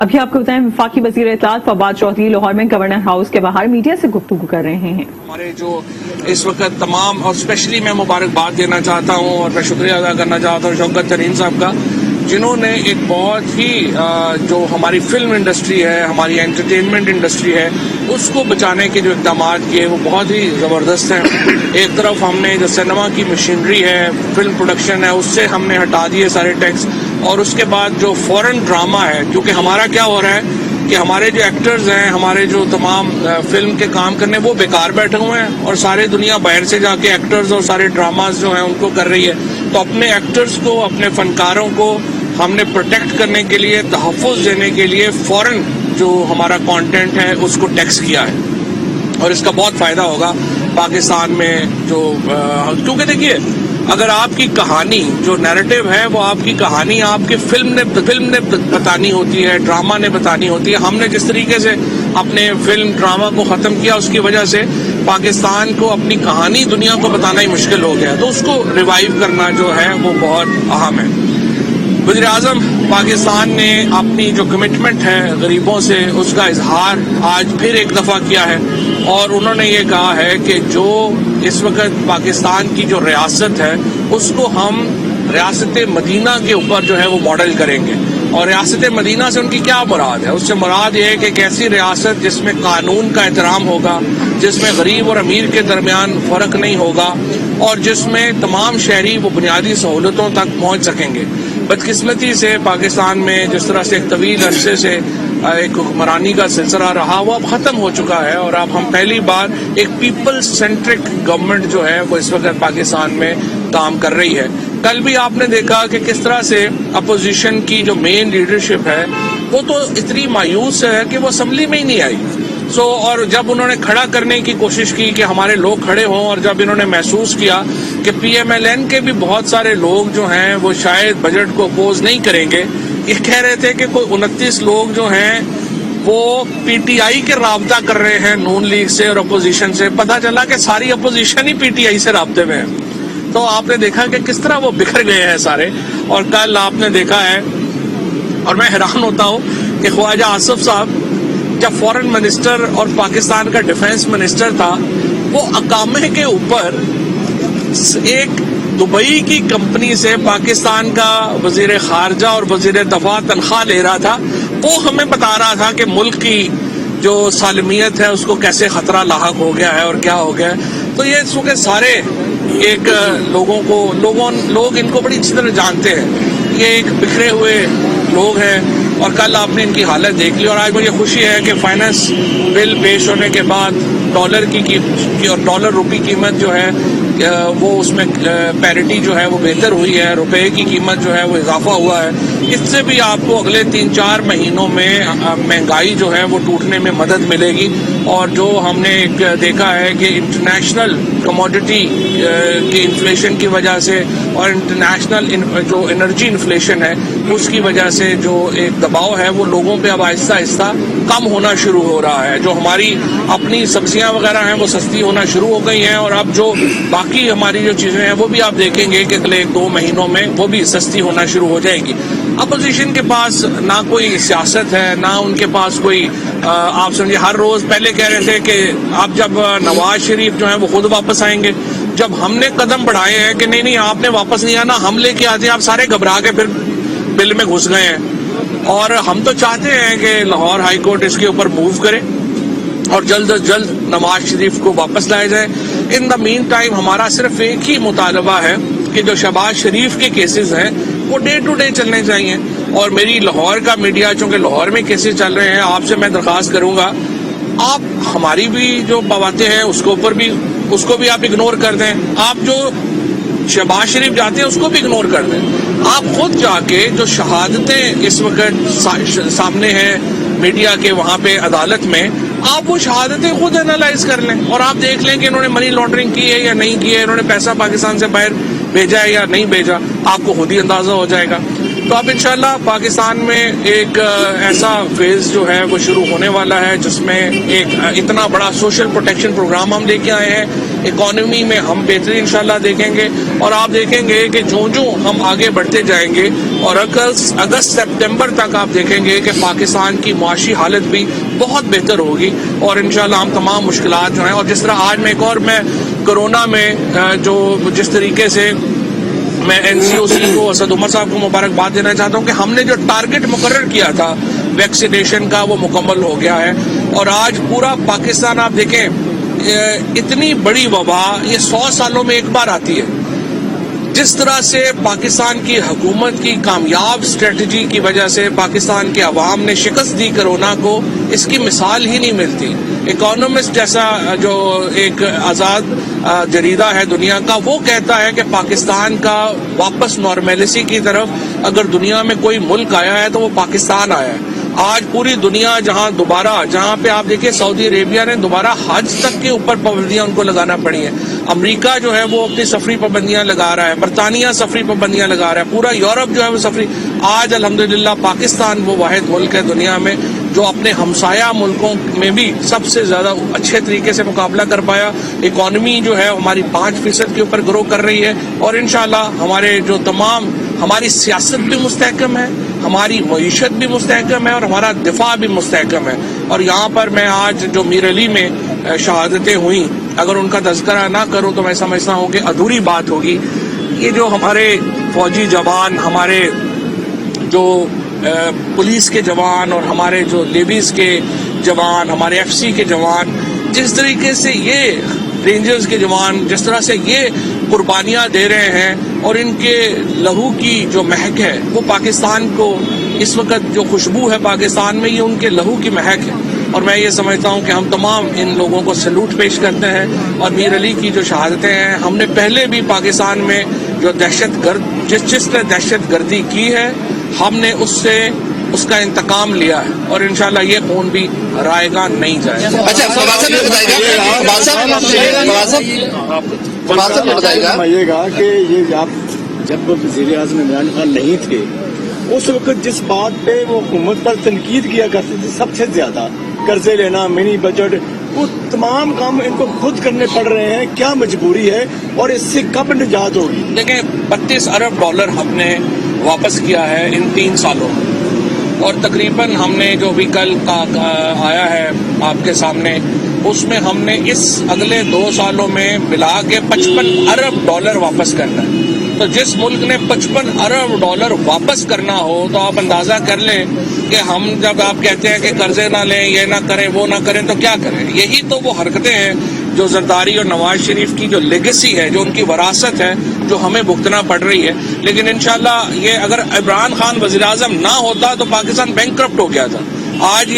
ابھی آپ کو بتائیں وفاقی وزیر اطلاعات فواد چودھری لاہور میں گورنر ہاؤس کے باہر میڈیا سے گفتگو کر رہے ہیں. ہمارے جو اس وقت تمام اور اسپیشلی میں مبارکباد دینا چاہتا ہوں اور میں شکریہ ادا کرنا چاہتا ہوں شوکت ترین صاحب کا، جنہوں نے ایک بہت ہی جو ہماری فلم انڈسٹری ہے، ہماری انٹرٹینمنٹ انڈسٹری ہے، اس کو بچانے کے جو اقدامات کیے وہ بہت ہی زبردست ہیں. ایک طرف ہم نے جو سینما کی مشینری ہے، فلم پروڈکشن ہے، اس سے ہم نے ہٹا دیے سارے ٹیکس، اور اس کے بعد جو فورن ڈراما ہے، کیونکہ ہمارا کیا ہو رہا ہے کہ ہمارے جو ایکٹرز ہیں، ہمارے جو تمام فلم کے کام کرنے وہ بیکار بیٹھے ہوئے ہیں، اور سارے دنیا باہر سے جا کے ایکٹرز اور سارے ڈراماز جو ہیں ان کو کر رہی ہے. تو اپنے ایکٹرز کو، اپنے فنکاروں کو ہم نے پروٹیکٹ کرنے کے لیے، تحفظ دینے کے لیے فورن جو ہمارا کانٹینٹ ہے اس کو ٹیکس کیا ہے، اور اس کا بہت فائدہ ہوگا پاکستان میں. جو کیونکہ دیکھیے، اگر آپ کی کہانی جو نیریٹو ہے وہ آپ کی کہانی آپ کی فلم نے بتانی ہوتی ہے، ڈرامہ نے بتانی ہوتی ہے. ہم نے جس طریقے سے اپنے فلم ڈرامہ کو ختم کیا، اس کی وجہ سے پاکستان کو اپنی کہانی دنیا کو بتانا ہی مشکل ہو گیا. تو اس کو ریوائیو کرنا جو ہے وہ بہت اہم ہے. وزیر اعظم پاکستان نے اپنی جو کمٹمنٹ ہے غریبوں سے، اس کا اظہار آج پھر ایک دفعہ کیا ہے، اور انہوں نے یہ کہا ہے کہ جو اس وقت پاکستان کی جو ریاست ہے اس کو ہم ریاست مدینہ کے اوپر جو ہے وہ ماڈل کریں گے. اور ریاست مدینہ سے ان کی کیا مراد ہے؟ اس سے مراد یہ ہے کہ ایک ایسی ریاست جس میں قانون کا احترام ہوگا، جس میں غریب اور امیر کے درمیان فرق نہیں ہوگا، اور جس میں تمام شہری وہ بنیادی سہولتوں تک پہنچ سکیں گے. بدقسمتی سے پاکستان میں جس طرح سے ایک طویل عرصے سے ایک حکمرانی کا سلسلہ رہا، وہ اب ختم ہو چکا ہے، اور اب ہم پہلی بار ایک پیپل سینٹرک گورنمنٹ جو ہے وہ اس وقت پاکستان میں کام کر رہی ہے. کل بھی آپ نے دیکھا کہ کس طرح سے اپوزیشن کی جو مین لیڈرشپ ہے وہ تو اتنی مایوس ہے کہ وہ اسمبلی میں ہی نہیں آئی. اور جب انہوں نے کھڑا کرنے کی کوشش کی کہ ہمارے لوگ کھڑے ہوں، اور جب انہوں نے محسوس کیا کہ پی ایم ایل این کے بھی بہت سارے لوگ جو ہیں وہ شاید بجٹ کو اپوز نہیں کریں گے، یہ کہہ رہے تھے کہ کوئی 29 لوگ جو ہیں وہ پی ٹی آئی کے رابطہ کر رہے ہیں نون لیگ سے اور اپوزیشن سے. پتہ چلا کہ ساری opposition he P T I سے رابطے میں ہے. تو آپ نے دیکھا کہ کس طرح وہ بکھر گئے ہیں سارے. اور کل آپ نے دیکھا ہے، اور میں حیران ہوتا ہوں کہ خواجہ آصف صاحب جب فورن منسٹر اور پاکستان کا ڈیفنس منسٹر تھا، وہ اقامے کے اوپر ایک دبئی کی کمپنی سے پاکستان کا وزیر خارجہ اور وزیر دفاع تنخواہ لے رہا تھا. وہ ہمیں بتا رہا تھا کہ ملک کی جو سالمیت ہے اس کو کیسے خطرہ لاحق ہو گیا ہے اور کیا ہو گیا ہے. تو یہ اس وقت سارے ایک لوگ ان کو بڑی اچھی طرح جانتے ہیں. یہ ایک بکھرے ہوئے لوگ ہیں، اور کل آپ نے ان کی حالت دیکھ لی. اور آج مجھے خوشی ہے کہ فائنانس بل پیش ہونے کے بعد ڈالر کی اور ڈالر روپی قیمت جو ہے وہ اس میں پیرٹی جو ہے وہ بہتر ہوئی ہے، روپے کی قیمت جو ہے وہ اضافہ ہوا ہے. اس سے بھی آپ کو اگلے 3-4 مہینوں میں مہنگائی جو ہے وہ ٹوٹنے میں مدد ملے گی. اور جو ہم نے ایک دیکھا ہے کہ انٹرنیشنل کموڈٹی کی انفلیشن کی وجہ سے اور انٹرنیشنل جو انرجی انفلیشن ہے اس کی وجہ سے جو ایک دباؤ ہے وہ لوگوں پہ اب آہستہ آہستہ کم ہونا شروع ہو رہا ہے. جو ہماری اپنی سبزیاں وغیرہ ہیں وہ سستی ہونا شروع ہو گئی ہیں، اور اب جو باقی ہماری جو چیزیں ہیں وہ بھی آپ دیکھیں گے کہ اگلے 2 مہینوں میں وہ بھی سستی ہونا شروع ہو جائے گی. اپوزیشن کے پاس نہ کوئی سیاست ہے، نہ ان کے پاس کوئی آپ سمجھے. ہر روز پہلے کہہ رہے تھے کہ اب جب نواز شریف جو ہیں وہ خود واپس آئیں گے. جب ہم نے قدم بڑھائے ہیں کہ نہیں آپ نے واپس نہیں آنا، ہم لے کے آتے ہیں، آپ سارے گھبرا کے پھر بل میں گھس گئے ہیں. اور ہم تو چاہتے ہیں کہ لاہور ہائی کورٹ اس کے اوپر موو کرے اور جلد از جلد نواز شریف کو واپس لائے جائے. ان دا مین ٹائم ہمارا صرف ایک ہی مطالبہ ہے کہ جو شہباز شریف کے کیسز ہیں وہ ڈے ٹو ڈے چلنے چاہیے. اور میری لاہور کا میڈیا، چونکہ لاہور میں کیسز چل رہے ہیں، آپ سے میں درخواست کروں گا آپ ہماری بھی جو باتیں ہیں اس کو بھی آپ اگنور کر دیں. آپ جو شہباز شریف جاتے ہیں اس کو بھی اگنور کر دیں. آپ خود جا کے جو شہادتیں اس وقت سامنے ہیں میڈیا کے وہاں پہ عدالت میں، آپ وہ شہادتیں خود انالائز کر لیں، اور آپ دیکھ لیں کہ انہوں نے منی لانڈرنگ کی ہے یا نہیں کی ہے، انہوں نے پیسہ پاکستان سے باہر بھیجا ہے یا نہیں بھیجا. آپ کو خود ہی اندازہ ہو جائے گا. تو اب انشاءاللہ پاکستان میں ایک ایسا فیز جو ہے وہ شروع ہونے والا ہے جس میں ایک اتنا بڑا سوشل پروٹیکشن پروگرام ہم لے کے آئے ہیں. اکانومی میں ہم بہتری انشاءاللہ دیکھیں گے اور آپ دیکھیں گے کہ جو ہم آگے بڑھتے جائیں گے اور اگست سپتمبر تک آپ دیکھیں گے کہ پاکستان کی معاشی حالت بھی بہت بہتر ہوگی اور انشاءاللہ ہم تمام مشکلات جو ہیں اور جس طرح آج میں کورونا میں جو جس طریقے سے میں NCOC کو اسد عمر صاحب کو مبارکباد دینا چاہتا ہوں کہ ہم نے جو ٹارگٹ مقرر کیا تھا ویکسینیشن کا وہ مکمل ہو گیا ہے اور آج پورا پاکستان آپ دیکھیں اتنی بڑی وبا یہ 100 سالوں میں ایک بار آتی ہے. جس طرح سے پاکستان کی حکومت کی کامیاب اسٹریٹجی کی وجہ سے پاکستان کے عوام نے شکست دی کورونا کو, اس کی مثال ہی نہیں ملتی. اکانومسٹ جیسا جو ایک آزاد جریدہ ہے دنیا کا وہ کہتا ہے کہ پاکستان کا واپس نارمیلسی کی طرف اگر دنیا میں کوئی ملک آیا ہے تو وہ پاکستان آیا ہے. آج پوری دنیا جہاں پہ آپ دیکھیں سعودی عربیہ نے دوبارہ حج تک کے اوپر پابندیاں ان کو لگانا پڑی ہیں. امریکہ جو ہے وہ اپنی سفری پابندیاں لگا رہا ہے, برطانیہ سفری پابندیاں لگا رہا ہے, پورا یورپ جو ہے وہ سفری. آج الحمدللہ پاکستان وہ واحد ملک ہے دنیا میں جو اپنے ہمسایہ ملکوں میں بھی سب سے زیادہ اچھے طریقے سے مقابلہ کر پایا. اکانومی جو ہے ہماری 5% کے اوپر گرو کر رہی ہے اور انشاءاللہ ہماری سیاست بھی مستحکم ہے, ہماری معیشت بھی مستحکم ہے اور ہمارا دفاع بھی مستحکم ہے. اور یہاں پر میں آج جو میر علی میں شہادتیں ہوئیں اگر ان کا تذکرہ نہ کروں تو میں سمجھتا ہوں کہ ادھوری بات ہوگی. یہ جو ہمارے فوجی جوان, ہمارے جو پولیس کے جوان اور ہمارے جو لیویز کے جوان, ہمارے FC کے جوان, جس طریقے سے یہ رینجرز کے جوان جس طرح سے یہ قربانیاں دے رہے ہیں اور ان کے لہو کی جو مہک ہے وہ پاکستان کو اس وقت جو خوشبو ہے پاکستان میں یہ ان کے لہو کی مہک ہے. اور میں یہ سمجھتا ہوں کہ ہم تمام ان لوگوں کو سلوٹ پیش کرتے ہیں اور میر علی کی جو شہادتیں ہیں ہم نے پہلے بھی پاکستان میں جو جس نے دہشت گردی کی ہے ہم نے اس کا انتقام لیا ہے اور انشاءاللہ یہ خون بھی رائے گا نہیں جائے. اچھا فرمائیے گا کہ یہ آپ جب وزیر اعظم عمران خان نہیں تھے اس وقت جس بات پہ وہ حکومت پر تنقید کیا کرتے تھے سب سے زیادہ قرضے لینا, منی بجٹ, وہ تمام کام ان کو خود کرنے پڑ رہے ہیں. کیا مجبوری ہے اور اس سے کب نجات ہوگی؟ دیکھیں $32 ارب ہم نے واپس کیا ہے ان 3 سالوں میں اور تقریباً ہم نے جو بھی کل آیا ہے آپ کے سامنے اس میں ہم نے اس اگلے 2 سالوں میں ملا کے $55 ارب واپس کرنا ہے. تو جس ملک نے $55 ارب واپس کرنا ہو تو آپ اندازہ کر لیں کہ ہم جب آپ کہتے ہیں کہ قرضے نہ لیں, یہ نہ کریں, وہ نہ کریں تو کیا کریں. یہی تو وہ حرکتیں ہیں جو زرداری اور نواز شریف کی جو لیگیسی ہے, جو ان کی وراثت ہے, جو ہمیں بھگتنا پڑ رہی ہے. لیکن انشاءاللہ یہ اگر عمران خان وزیر اعظم نہ ہوتا تو پاکستان بینکرپٹ ہو گیا تھا. آج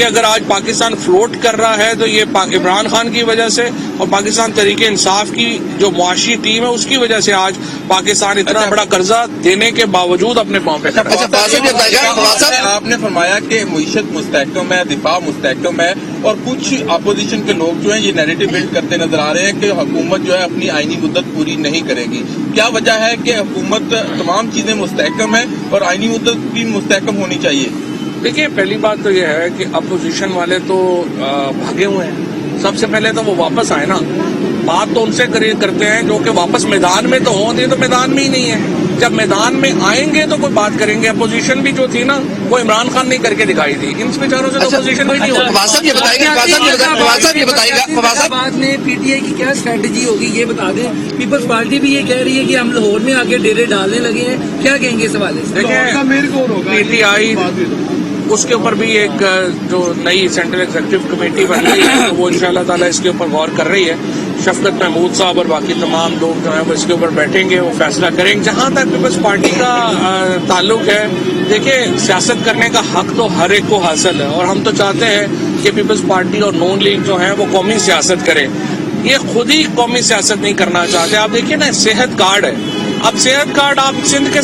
پاکستان فلوٹ کر رہا ہے تو یہ عمران خان کی وجہ سے اور پاکستان تحریک انصاف کی جو معاشی ٹیم ہے اس کی وجہ سے آج پاکستان اتنا بڑا قرضہ دینے کے باوجود اپنے پاؤں پہ کھڑا ہے. آپ نے فرمایا کہ معیشت مستحکم ہے, دفاع مستحکم ہے اور کچھ اپوزیشن کے لوگ جو ہیں یہ نیریٹو بلڈ کرتے نظر آ رہے ہیں کہ حکومت جو ہے اپنی آئینی مدت پوری نہیں کرے گی. کیا وجہ ہے کہ حکومت تمام چیزیں مستحکم ہے اور آئینی مدت بھی مستحکم ہونی چاہیے؟ دیکھیے پہلی بات تو یہ ہے کہ اپوزیشن والے تو بھاگے ہوئے ہیں. سب سے پہلے تو وہ واپس آئے نا, بات تو ان سے کرتے ہیں جو کہ واپس میدان میں تو ہوں. یہ تو میدان میں ہی نہیں ہے. جب میدان میں آئیں گے تو کوئی بات کریں گے. اپوزیشن بھی جو تھی نا وہ عمران خان نے کر کے دکھائی تھی. ان بیچاروں سے تو اپوزیشن بھی نہیں ہوتی. بعد میں PTI کی کیا اسٹریٹجی ہوگی یہ بتا دیں. پیپلز پارٹی بھی یہ کہہ رہی ہے کہ ہم لاہور میں آ کے ڈیرے ڈالنے لگے ہیں, کیا کہیں گے اس حوالے سے؟ دیکھیں PTI اس کے اوپر بھی ایک جو نئی سینٹرل ایگزیکٹو کمیٹی بن رہی ہے تو وہ انشاءاللہ تعالیٰ اس کے اوپر غور کر رہی ہے. شفقت محمود صاحب اور باقی تمام لوگ جو ہیں وہ اس کے اوپر بیٹھیں گے, وہ فیصلہ کریں گے. جہاں تک پیپلز پارٹی کا تعلق ہے, دیکھیں سیاست کرنے کا حق تو ہر ایک کو حاصل ہے اور ہم تو چاہتے ہیں کہ پیپلز پارٹی اور نون لیگ جو ہیں وہ قومی سیاست کریں. یہ خود ہی قومی سیاست نہیں کرنا چاہتے. آپ دیکھیے نا صحت کارڈ ہے, اب صحت کارڈ آپ سندھ کے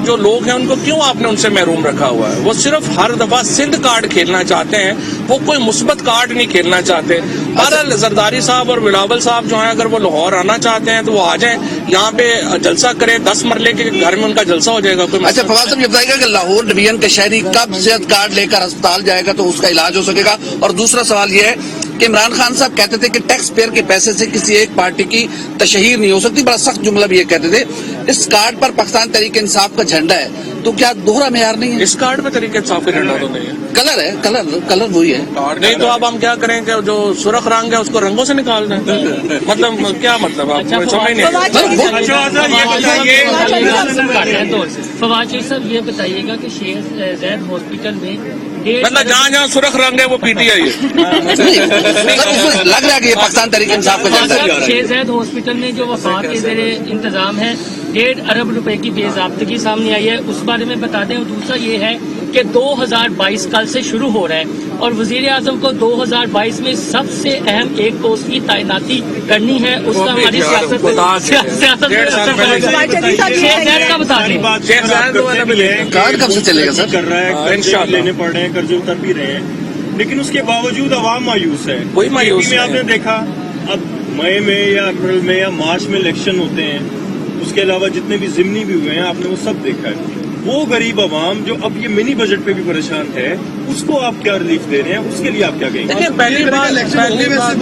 جو لوگ ہیں ان کو کیوں آپ نے ان سے محروم رکھا ہوا ہے؟ وہ صرف ہر دفعہ سندھ کارڈ کھیلنا چاہتے ہیں وہ کوئی مثبت کارڈ نہیں کھیلنا چاہتے. بہرحال زرداری صاحب اور بلاول صاحب جو ہیں اگر وہ لاہور آنا چاہتے ہیں تو وہ آ جائیں, یہاں پہ جلسہ کریں, 10 مرلے کے گھر میں ان کا جلسہ ہو جائے گا. کوئی اچھا فواد صاحب یہ بتائیے گا کہ لاہور ڈویژن کے شہری کب صحت کارڈ لے کر ہسپتال جائے گا تو اس کا علاج ہو سکے گا؟ اور دوسرا سوال یہ ہے کہ عمران خان صاحب کہتے تھے کہ ٹیکس پیئر کے پیسے سے کسی ایک پارٹی کی تشہیر نہیں ہو سکتی, بڑا سخت جملہ بھی یہ کہتے تھے. اس کارڈ پر پاکستان تحریک انصاف کا جھنڈا ہے تو کیا دوہرا معیار نہیں ہے؟ اس کارڈ پہ طریقے انصاف کا جھنڈا تو نہیں ہے, کلر ہے, کلر وہی ہے. نہیں تو اب ہم کیا کریں کہ جو سرخ رنگ ہے اس کو رنگوں سے نکال دیں, مطلب کیا مطلب آپ سمجھ نہیں. فواد شریف صاحب یہ بتائیے گا کہ شیخ زید ہاسپٹل میں مطلب جہاں سرخ رنگ ہے وہ پی ٹی آئی ہے. لگ رہا ہے کہ یہ پاکستان تحریک انصاف کا جھنڈا ہے. شیخ زید ہاسپٹل میں جو وفات کے زیر انتظام ہے 1.5 ارب روپے کی بے ضابطگی سامنے آئی ہے, اس بارے میں بتا دیں. اور دوسرا یہ ہے کہ 2022 کل سے شروع ہو رہا ہے اور وزیر اعظم کو 2022 میں سب سے اہم ایک پوسٹ کی تعیناتی کرنی ہے, اس کا ہماری سیاست کا بتا دیں. کارڈ کب سے چلے گا سر؟ کر رہا ہے, قرضے لینے پڑ رہے ہیں, قرضے اتر بھی رہے ہیں, لیکن اس کے باوجود عوام مایوس ہے. وہی مایوس میں آپ نے دیکھا اب مئی میں یا اپریل میں یا مارچ میں الیکشن ہوتے ہیں, اس کے علاوہ جتنے بھی ضمنی بھی ہوئے ہیں آپ نے وہ سب دیکھا ہے. وہ غریب عوام جو اب یہ منی بجٹ پہ بھی پریشان ہے, اس کو آپ کیا ریلیف دے رہے ہیں, اس کے لیے آپ کیا کہیں گے؟ دیکھیں پہلی بات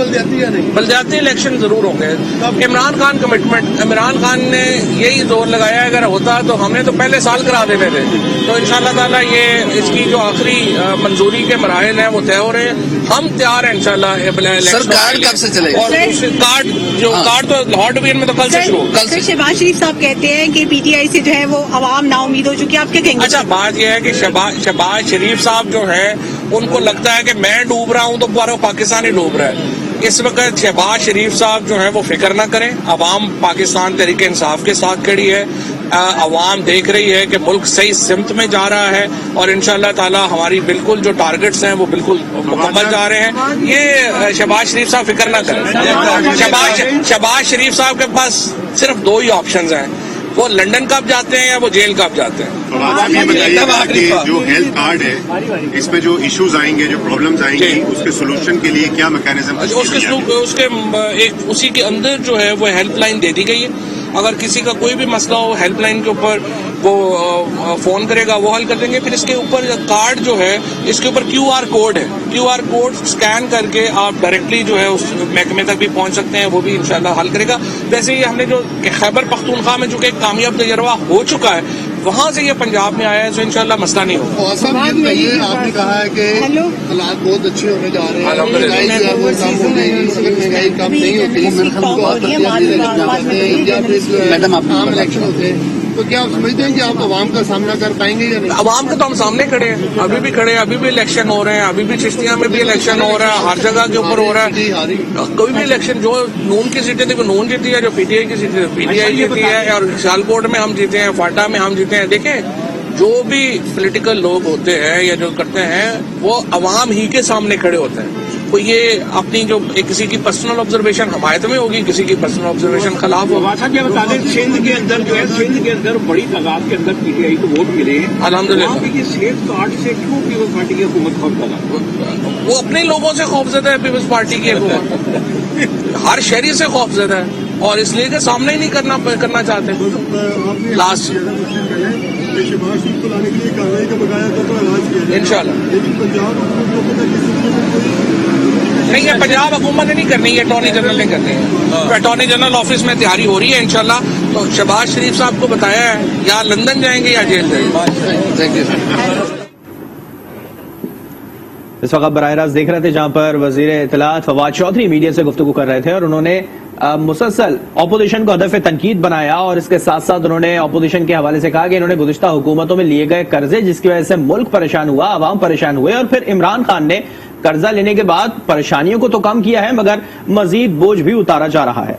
بلدیاتی الیکشن ضرور ہوں گے. عمران خان کمٹمنٹ, عمران خان نے یہی زور لگایا اگر ہوتا تو ہم نے تو پہلے سال کرا دینے تھے. تو انشاءاللہ تعالیٰ یہ اس کی جو آخری منظوری کے مراحل ہیں وہ طے ہو رہے ہیں, ہم تیار ہیں انشاءاللہ. سر کارڈ کب سے چلے گا؟ اور کارڈ تو لاہور ڈویژن میں تو کل سے شروع ہوگا. سر شہباز شریف صاحب کہتے ہیں کہ پی ٹی آئی سے جو ہے وہ عوام نا امید ہو چکی ہے, آپ کیا کہیں گے؟ اچھا بات یہ ہے کہ شہباز شریف صاحب جو ہیں ان کو لگتا ہے کہ میں ڈوب رہا ہوں تو پورا پاکستان ہی ڈوب رہا ہے. اس وقت شہباز شریف صاحب جو ہیں وہ فکر نہ کریں, عوام پاکستان تحریک انصاف کے ساتھ کھڑی ہے, عوام دیکھ رہی ہے کہ ملک صحیح سمت میں جا رہا ہے اور انشاءاللہ تعالی ہماری بالکل جو ٹارگٹس ہیں وہ بالکل مکمل جا رہے ہیں. یہ شہباز شریف صاحب فکر نہ کریں. شہباز شریف صاحب کے پاس صرف 2 ہی آپشنز ہیں, وہ لندن کب جاتے ہیں یا وہ جیل کب جاتے ہیں. آپ یہ بتائیے گا کہ جو ہیلتھ کارڈ ہے اس میں جو ایشوز آئیں گے, جو پرابلمز آئیں گی, اس کے سولوشن کے لیے کیا میکینزم؟ اس کے اسی کے اندر جو ہے وہ ہیلپ لائن دے دی گئی ہے. اگر کسی کا کوئی بھی مسئلہ ہو ہیلپ لائن کے اوپر وہ فون کرے گا, وہ حل کر دیں گے. پھر اس کے اوپر کارڈ جو ہے اس کے اوپر QR کوڈ ہے, QR کوڈ اسکین کر کے آپ ڈائریکٹلی جو ہے اس محکمے تک بھی پہنچ سکتے ہیں, وہ بھی انشاءاللہ حل کرے گا. ویسے ہی ہم نے جو خیبر پختونخوا میں جو کہ ایک کامیاب تجربہ ہو چکا ہے, وہاں سے یہ پنجاب میں آیا ہے, تو انشاءاللہ مسئلہ نہیں ہوگا. آپ نے کہا ہے کہ حالات بہت اچھے ہونے جا رہے میڈم آپ عام الیکشن ہوتے ہیں, تو کیا آپ سمجھتے ہیں کہ آپ عوام کا سامنا کر پائیں گے یا نہیں؟ عوام کے تو ہم سامنے کھڑے ہیں, ابھی بھی کھڑے ہیں, ابھی بھی الیکشن ہو رہے ہیں, ابھی بھی چشتیاں میں بھی الیکشن ہو رہا ہے, ہر جگہ کے اوپر ہو رہا ہے. کوئی بھی الیکشن جو نون کی سیٹیں تھیں وہ نون جیتی ہے, جو پی ٹی آئی کی سیٹیں پی ٹی آئی جیتی ہے, اور سیالکوٹ میں ہم جیتے ہیں, فاٹا میں ہم جیتے ہیں. دیکھیں جو بھی پولیٹیکل لوگ ہوتے ہیں یا جو کرتے ہیں وہ عوام ہی کے سامنے کھڑے ہوتے ہیں. تو یہ اپنی جو کسی کی پرسنل آبزرویشن حمایت میں ہوگی, کسی کی پرسنل آبزرویشن خلاف ہوگا. یہ بتا دیں سندھ کے اندر جو ہے, سندھ کے اندر بڑی تعداد کے اندر پی ٹی آئی کو ووٹ ملے ہیں, الحمدللہ. یہ صحت کارڈ سے کیوں پیپلز پارٹی کی حکومت خوف زدہ؟ وہ اپنے لوگوں سے خوفزدہ ہے پیپلز پارٹی کی حکومت, ہر شہری سے خوفزدہ ہے, اور اس لیے کہ سامنا ہی نہیں کرنا چاہتے. لاسٹ انشاءاللہ نہیں ہے, پنجاب حکومت نے نہیں کرنی ہے, اٹارنی جنرل نے کرنی ہے. اٹارنی جنرل آفس میں تیاری ہو رہی ہے انشاءاللہ. تو شہباز شریف صاحب کو بتایا ہے یا لندن جائیں گے یا جیل جائیں گے. اس وقت براہ راست دیکھ رہے تھے جہاں پر وزیر اطلاعات فواد چودھری میڈیا سے گفتگو کر رہے تھے, اور انہوں نے مسلسل اپوزیشن کو ہدف تنقید بنایا, اور اس کے ساتھ ساتھ انہوں نے اپوزیشن کے حوالے سے کہا کہ انہوں نے گزشتہ حکومتوں میں لیے گئے قرضے جس کی وجہ سے ملک پریشان ہوا, عوام پریشان ہوئے, اور پھر عمران خان نے قرضہ لینے کے بعد پریشانیوں کو تو کم کیا ہے مگر مزید بوجھ بھی اتارا جا رہا ہے.